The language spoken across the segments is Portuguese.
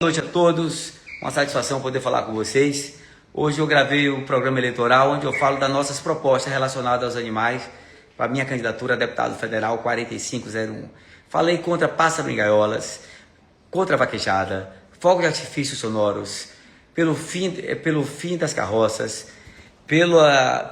Boa noite a todos, uma satisfação poder falar com vocês. Hoje eu gravei o programa eleitoral onde eu falo das nossas propostas relacionadas aos animais para minha candidatura a deputado federal 4501. Falei contra pássaro em gaiolas, contra a vaquejada, fogos de artifícios sonoros, pelo fim das carroças,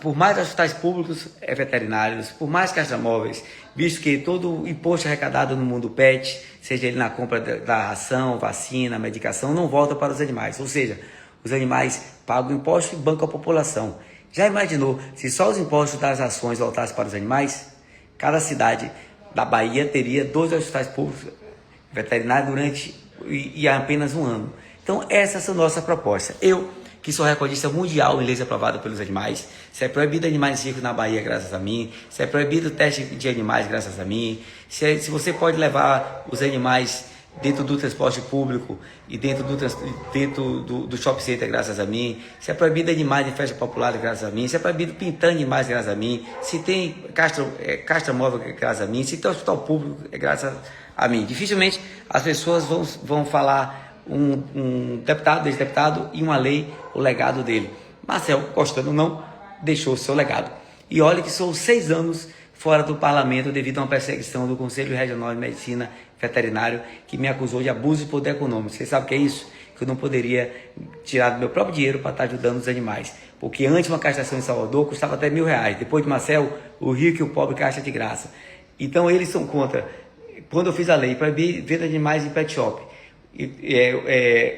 por mais hospitais públicos veterinários, por mais castramóveis, visto que todo o imposto arrecadado no mundo pet, seja ele na compra da ração, vacina, medicação, não volta para os animais. Ou seja, os animais pagam imposto e bancam a população. Já imaginou se só os impostos das ações voltassem para os animais? Cada cidade da Bahia teria 2 hospitais públicos veterinários e apenas um ano. Então, essas são nossas propostas. Eu, que sou recordista mundial em leis aprovadas pelos animais, se é proibido animais em circo na Bahia graças a mim, se é proibido o teste de animais graças a mim, se você pode levar os animais dentro do transporte público e dentro do shopping center graças a mim, se é proibido animais em festa popular graças a mim, se é proibido pintar animais graças a mim, se tem castra móvel graças a mim, se tem hospital público graças a mim. Dificilmente as pessoas vão falar um deputado, ex-deputado e uma lei, o legado dele. Marcel, gostando ou não, deixou o seu legado. E olha que sou 6 anos fora do parlamento devido a uma perseguição do Conselho Regional de Medicina Veterinário que me acusou de abuso de poder econômico. Você sabe o que é isso? Que eu não poderia tirar do meu próprio dinheiro para estar ajudando os animais. Porque antes uma castração em Salvador custava até R$1.000. Depois de Marcel, o rico e o pobre caixa de graça. Então eles são contra. Quando eu fiz a lei para venda de animais em pet shop,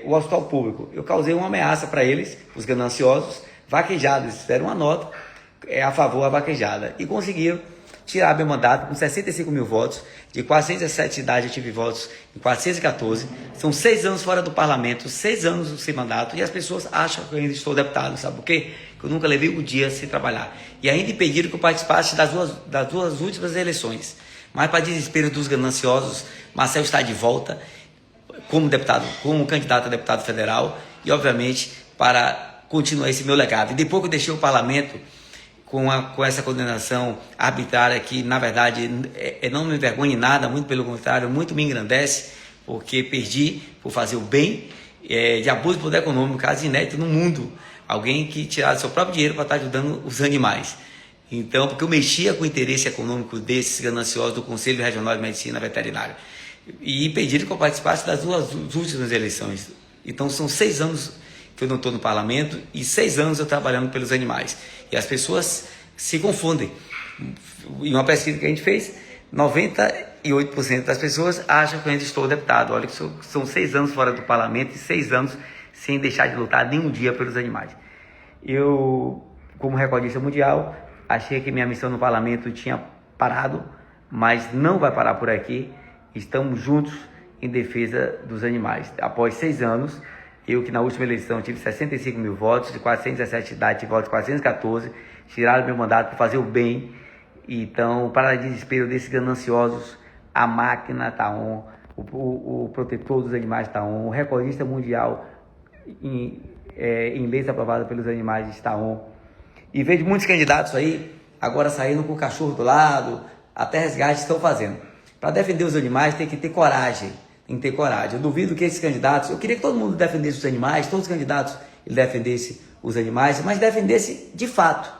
o hospital público, eu causei uma ameaça para eles, os gananciosos, vaquejados, fizeram uma nota a favor da vaquejada e conseguiram tirar meu mandato com 65 mil votos. De 407 cidades eu tive votos em 414. São 6 anos fora do parlamento, 6 anos sem mandato, e as pessoas acham que eu ainda estou deputado. Sabe por quê? Que eu nunca levei um dia sem trabalhar. E ainda impediram que eu participasse das duas últimas eleições. Mas, para desespero dos gananciosos, Marcel está de volta como candidato a deputado federal e, obviamente, para continuar esse meu legado. E depois que eu deixei o parlamento com essa condenação arbitrária que, na verdade, não me envergonha em nada, muito pelo contrário, muito me engrandece, porque perdi por fazer o bem, de abuso de poder econômico, caso inédito no mundo. Alguém que tirasse seu próprio dinheiro para estar ajudando os animais. Então, porque eu mexia com o interesse econômico desses gananciosos do Conselho Regional de Medicina Veterinária. E impediram que eu participasse das duas últimas eleições. Então são 6 anos que eu não estou no parlamento e 6 anos eu trabalhando pelos animais. E as pessoas se confundem. Em uma pesquisa que a gente fez, 98% das pessoas acham que eu ainda estou deputado. Olha que são 6 anos fora do parlamento e 6 anos sem deixar de lutar nenhum dia pelos animais. Eu, como recordista mundial, achei que minha missão no parlamento tinha parado, mas não vai parar por aqui. Estamos juntos em defesa dos animais. Após 6 anos, eu que na última eleição tive 65 mil votos, de 417 cidades tive votos 414, tiraram meu mandato para fazer o bem. Então, para desespero desses gananciosos, a máquina está on, o protetor dos animais está on, o recordista mundial em leis aprovadas pelos animais está on. E vejo muitos candidatos aí, agora saindo com o cachorro do lado, até resgate estão fazendo. Para defender os animais tem que ter coragem, Eu duvido que esses candidatos, eu queria que todo mundo defendesse os animais, todos os candidatos defendessem os animais, mas defendesse de fato.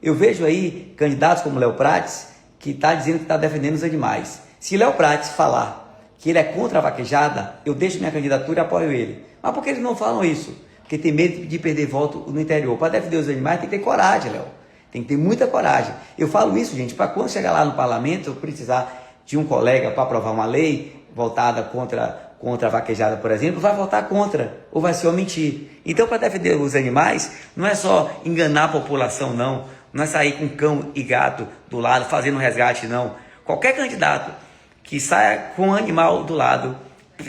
Eu vejo aí candidatos como Léo Prates, que está dizendo que está defendendo os animais. Se Léo Prates falar que ele é contra a vaquejada, eu deixo minha candidatura e apoio ele. Mas por que eles não falam isso? Porque tem medo de perder voto no interior. Para defender os animais tem que ter coragem, Léo. Tem que ter muita coragem. Eu falo isso, gente, para quando chegar lá no parlamento, eu precisar de um colega para aprovar uma lei voltada contra a vaquejada, por exemplo, vai votar contra ou vai ser mentir. Então, para defender os animais, não é só enganar a população, não é sair com cão e gato do lado fazendo um resgate, não. Qualquer candidato que saia com um animal do lado,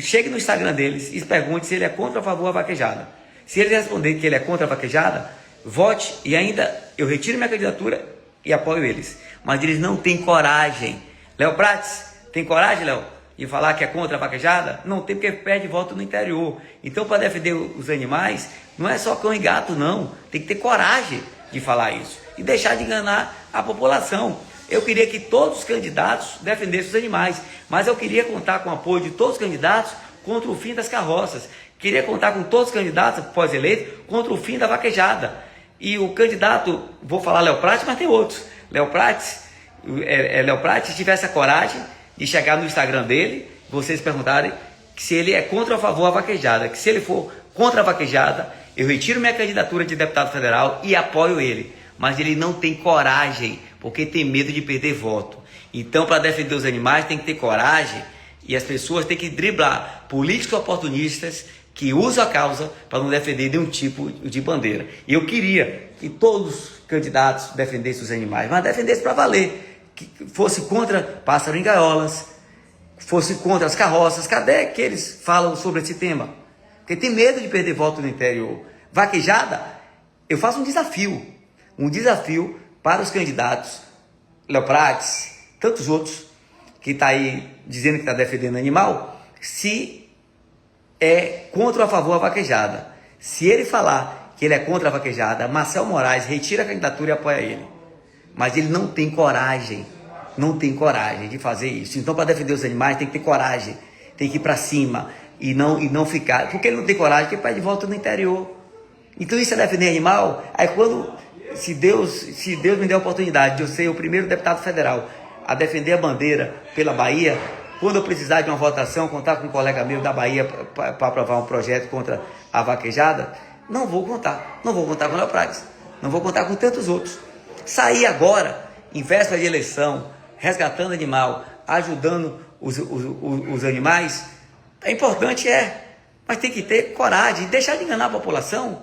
chegue no Instagram deles e pergunte se ele é contra ou a favor da vaquejada. Se ele responder que ele é contra a vaquejada, vote e ainda eu retiro minha candidatura e apoio eles. Mas eles não têm coragem. Léo Prates, tem coragem, Léo, de falar que é contra a vaquejada? Não tem, porque perde voto no interior. Então, para defender os animais, não é só cão e gato, não. Tem que ter coragem de falar isso e deixar de enganar a população. Eu queria que todos os candidatos defendessem os animais, mas eu queria contar com o apoio de todos os candidatos contra o fim das carroças. Queria contar com todos os candidatos pós-eleitos contra o fim da vaquejada. E o candidato, vou falar Léo Prates, mas tem outros. Léo Prates, se tivesse a coragem de chegar no Instagram dele, vocês perguntarem se ele é contra ou a favor da vaquejada. Que se ele for contra a vaquejada, eu retiro minha candidatura de deputado federal e apoio ele. Mas ele não tem coragem, porque tem medo de perder voto. Então, para defender os animais, tem que ter coragem e as pessoas têm que driblar políticos oportunistas que usam a causa para não defender nenhum tipo de bandeira. E eu queria que todos os candidatos defendessem os animais, mas defendessem para valer, que fosse contra pássaro em gaiolas, fosse contra as carroças. Cadê que eles falam sobre esse tema? Porque tem medo de perder voto no interior. Vaquejada, eu faço um desafio para os candidatos, Léo Prates, tantos outros, que está aí dizendo que está defendendo animal, se é contra ou a favor da vaquejada. Se ele falar que ele é contra a vaquejada, Marcel Moraes retira a candidatura e apoia ele. Mas ele não tem coragem de fazer isso. Então, para defender os animais, tem que ter coragem, tem que ir para cima e não ficar. Porque ele não tem coragem, porque pede volta no interior. Então, isso é defender animal. Aí, se Deus me der a oportunidade de eu ser o primeiro deputado federal a defender a bandeira pela Bahia, quando eu precisar de uma votação, contar com um colega meu da Bahia para aprovar um projeto contra a vaquejada, não vou contar com o Léo Prates, não vou contar com tantos outros. Sair agora, em véspera de eleição, resgatando animal, ajudando os animais, é importante, mas tem que ter coragem, deixar de enganar a população.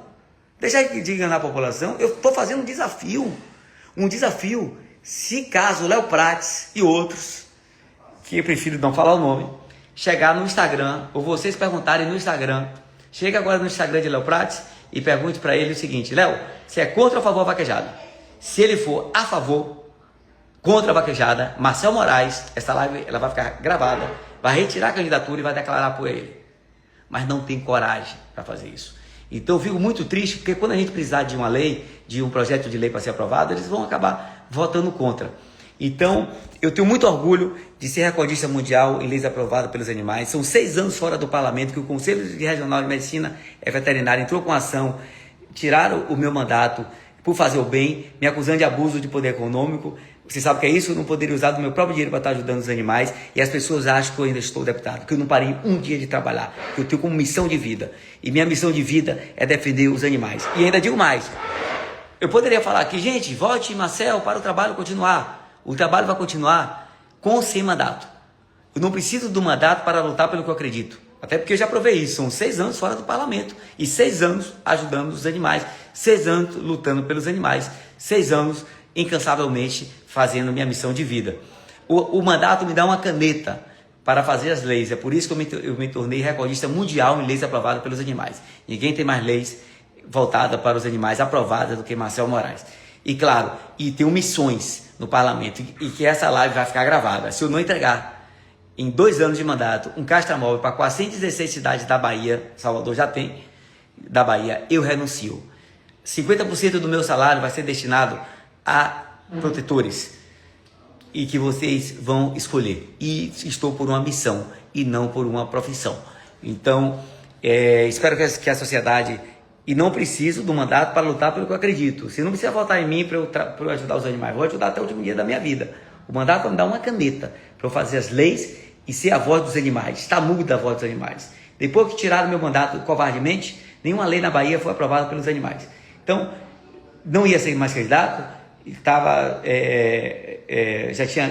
Eu estou fazendo um desafio, se caso o Léo Prates e outros, que eu prefiro não falar o nome, chegar no Instagram, ou vocês perguntarem no Instagram, chega agora no Instagram de Léo Prates e pergunte para ele o seguinte: Léo, você é contra ou a favor da vaquejada? Se ele for a favor, contra a vaquejada, Marcel Moraes, essa live ela vai ficar gravada, vai retirar a candidatura e vai declarar apoio a ele. Mas não tem coragem para fazer isso. Então eu fico muito triste, porque quando a gente precisar de uma lei, de um projeto de lei para ser aprovado, eles vão acabar votando contra. Então, eu tenho muito orgulho de ser recordista mundial em leis aprovadas pelos animais. São 6 anos fora do parlamento que o Conselho Regional de Medicina Veterinária entrou com ação, tiraram o meu mandato por fazer o bem, me acusando de abuso de poder econômico. Você sabe o que é isso? Eu não poderia usar do meu próprio dinheiro para estar ajudando os animais. E as pessoas acham que eu ainda estou deputado, que eu não parei um dia de trabalhar, que eu tenho como missão de vida. E minha missão de vida é defender os animais. E ainda digo mais, eu poderia falar aqui, gente, vote Marcel para o trabalho continuar. O trabalho vai continuar com ou sem mandato. Eu não preciso do mandato para lutar pelo que eu acredito. Até porque eu já provei isso. São 6 anos fora do parlamento. E 6 anos ajudando os animais. 6 anos lutando pelos animais. 6 anos incansavelmente fazendo minha missão de vida. O mandato me dá uma caneta para fazer as leis. É por isso que eu me tornei recordista mundial em leis aprovadas pelos animais. Ninguém tem mais leis voltadas para os animais aprovadas do que Marcel Moraes. E claro, tenho missões no parlamento, e que essa live vai ficar gravada. Se eu não entregar em 2 anos de mandato um castramóvel para 416 cidades da Bahia, Salvador já tem, da Bahia, eu renuncio. 50% do meu salário vai ser destinado a protetores, e que vocês vão escolher. E estou por uma missão e não por uma profissão. Então, espero que a sociedade... E não preciso do mandato para lutar pelo que eu acredito. Você não precisa votar em mim para eu ajudar os animais. Vou ajudar até o último dia da minha vida. O mandato vai me dar uma caneta para eu fazer as leis e ser a voz dos animais. Está muda a voz dos animais. Depois que tiraram meu mandato covardemente, nenhuma lei na Bahia foi aprovada pelos animais. Então, não ia ser mais candidato.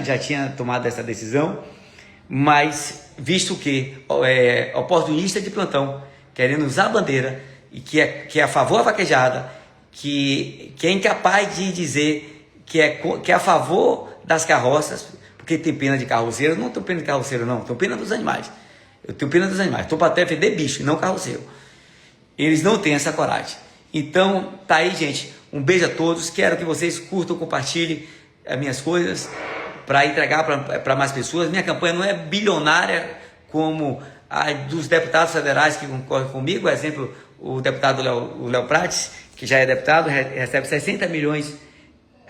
Já tinha tomado essa decisão. Mas, visto que oportunista de plantão, querendo usar a bandeira, e que é a favor da vaquejada, que é incapaz de dizer que é a favor das carroças, porque tem pena de carroceiro. Não tenho pena de carroceiro, não, tenho pena dos animais. Eu tenho pena dos animais, estou para defender bicho, não carroceiro. Eles não têm essa coragem. Então, tá aí, gente. Um beijo a todos. Quero que vocês curtam, compartilhem as minhas coisas para entregar para mais pessoas. Minha campanha não é bilionária como a dos deputados federais que concorrem comigo. Exemplo, o deputado Léo Prates, que já é deputado, recebe 60 milhões,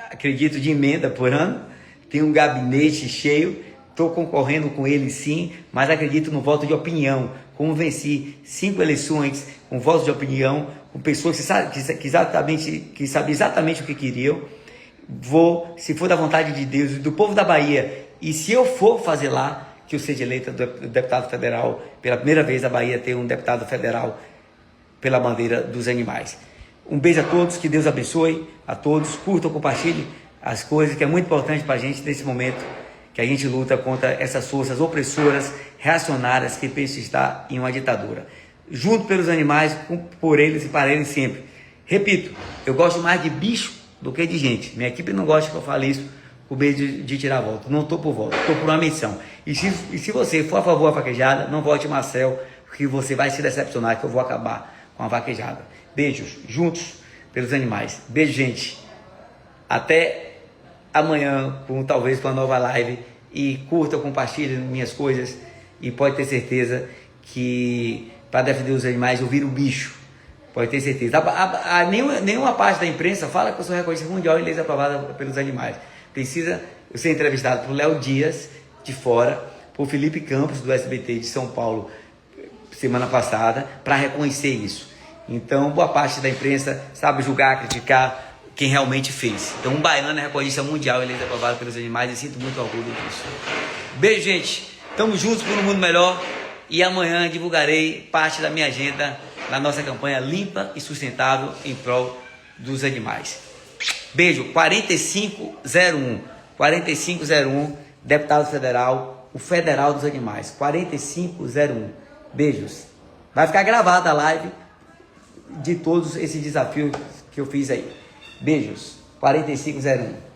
acredito, de emenda por ano. Tem um gabinete cheio. Estou concorrendo com ele, sim, mas acredito no voto de opinião. como venci 5 eleições com votos de opinião, com pessoas que sabiam exatamente o que queriam. Vou, se for da vontade de Deus e do povo da Bahia, e se eu for fazer lá, que eu seja eleita deputado federal, pela primeira vez a Bahia tem um deputado federal pela bandeira dos animais. Um beijo a todos, que Deus abençoe a todos, curtam, compartilhem as coisas, que é muito importante para a gente nesse momento, que a gente luta contra essas forças opressoras, reacionárias, que pensam estar em uma ditadura. Junto pelos animais, por eles e para eles sempre. Repito, eu gosto mais de bicho do que de gente. Minha equipe não gosta que eu fale isso, com medo de tirar a volta. Não estou por volta, estou por uma missão. E se você for a favor da vaquejada, não vote Marcel, porque você vai se decepcionar que eu vou acabar com a vaquejada. Beijos, juntos pelos animais. Beijo, gente. Até amanhã, talvez com uma nova live. E curta, compartilhe minhas coisas. E pode ter certeza que para defender os animais eu viro bicho. Pode ter certeza. Nenhuma parte da imprensa fala que eu sou recordista mundial em leis aprovadas pelos animais. Precisa eu ser entrevistado por Léo Dias, de fora, por Felipe Campos, do SBT de São Paulo, semana passada, para reconhecer isso. Então, boa parte da imprensa sabe julgar, criticar quem realmente fez. Então, um baiano é recordista mundial em leis aprovadas pelos animais e sinto muito orgulho disso. Beijo, gente. Tamo juntos por um mundo melhor. E amanhã divulgarei parte da minha agenda na nossa campanha limpa e sustentável em prol dos animais. Beijo, 4501, deputado federal, o federal dos animais, 4501. Beijos. Vai ficar gravada a live de todos esses desafios que eu fiz aí. Beijos, 4501.